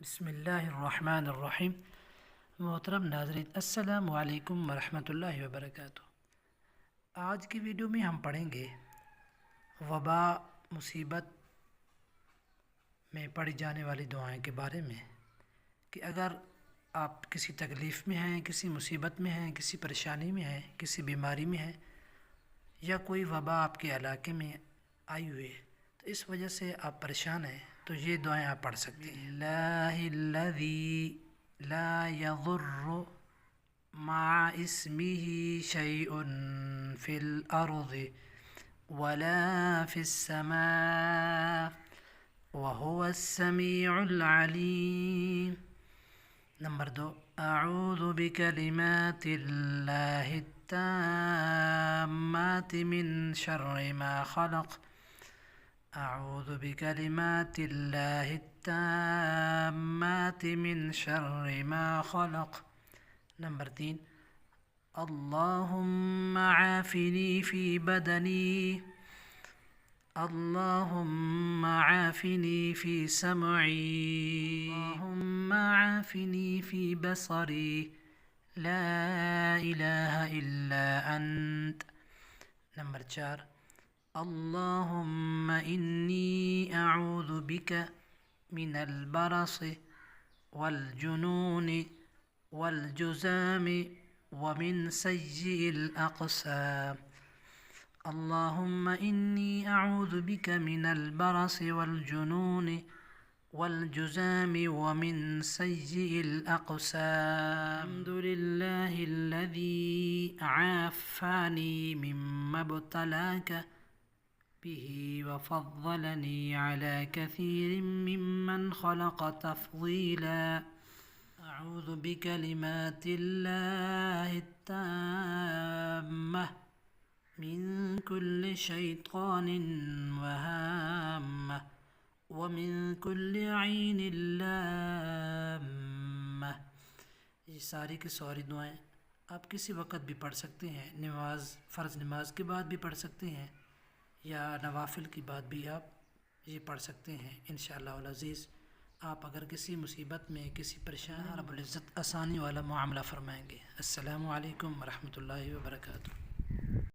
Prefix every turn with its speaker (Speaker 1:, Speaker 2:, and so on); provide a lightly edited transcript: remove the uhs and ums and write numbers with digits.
Speaker 1: बिस्मिल्लाहिर्रहमानिर्रहीम। मोहतरम नाज़रीन, अस्सलामु अलैकुम वरहमतुल्लाहि वबरकातुह। आज की वीडियो में हम पढ़ेंगे वबा मुसीबत में पढ़ी जाने वाली दुआएं के बारे में कि अगर आप किसी तकलीफ़ में हैं, किसी मुसीबत में हैं, किसी परेशानी में हैं, किसी बीमारी में हैं या कोई वबा आपके इलाके में आई हुई है, तो इस वजह से आप परेशान हैं, तो ये दुआएं आप पढ़ सकते हैं। बिस्मिल्लाहिल्लज़ी ला यज़ुर्रु मअ इस्मिही शैउन फिल अर्ज़ि वला फिस समा व हुवस समीउल अलीम। नंबर 2, अऊज़ु बिकलिमातिल्लाहि ताम्माति मिन शर्रि मा खलक़। अऊज़ु बिकलिमातिल्लाहि ताम्माति मिन शर्रि मा खलक़। नंबर 3, अल्लाहुम्मा आफ़िनी फ़ी बदनी, अल्लाहुम्मा आफ़िनी फ़ी समई, अल्लाहुम्मा आफ़िनी फ़ी बसरी, ला इलाहा इल्ला अंत। नंबर 4, अल्लाहुम्मा इन्नी अऊज़ु बिक मिनल बरस वल जुनून वल जुज़ाम व मिन सय्यिल अक़साम। अल्लाहुम्मा इन्नी अऊज़ु बिक मिनल बरस वल जुनून वल जुज़ाम व मिन सय्यिल अक़साम। अल्हम्दुलिल्लाहिल्लज़ी आफ़ानी मिम्मा इब्तलाक बिही व फ़द्दलनी अला कसीरिम मिम्मन ख़लक़ तफ़दीला। अऊज़ु बिकलिमातिल्लाहि ताम्मह मिन कुल्लि शैतानिन व हाम्मह व मिन कुल्लि ऐनिन लाम्मह। ये सारी की सारी दुआएं आप किसी वक़्त भी पढ़ सकते हैं। फ़र्ज़ नमाज के बाद भी पढ़ सकते हैं या नवाफिल की बाद भी आप ये पढ़ सकते हैं। इंशाअल्लाह अज़ीज़, आप अगर किसी मुसीबत में, किसी परेशानी, रब्बुल इज़्ज़त आसानी वाला मामला फ़रमाएँगे। अस्सलामु अलैकुम वरहमतुल्लाहि वबरकातुह।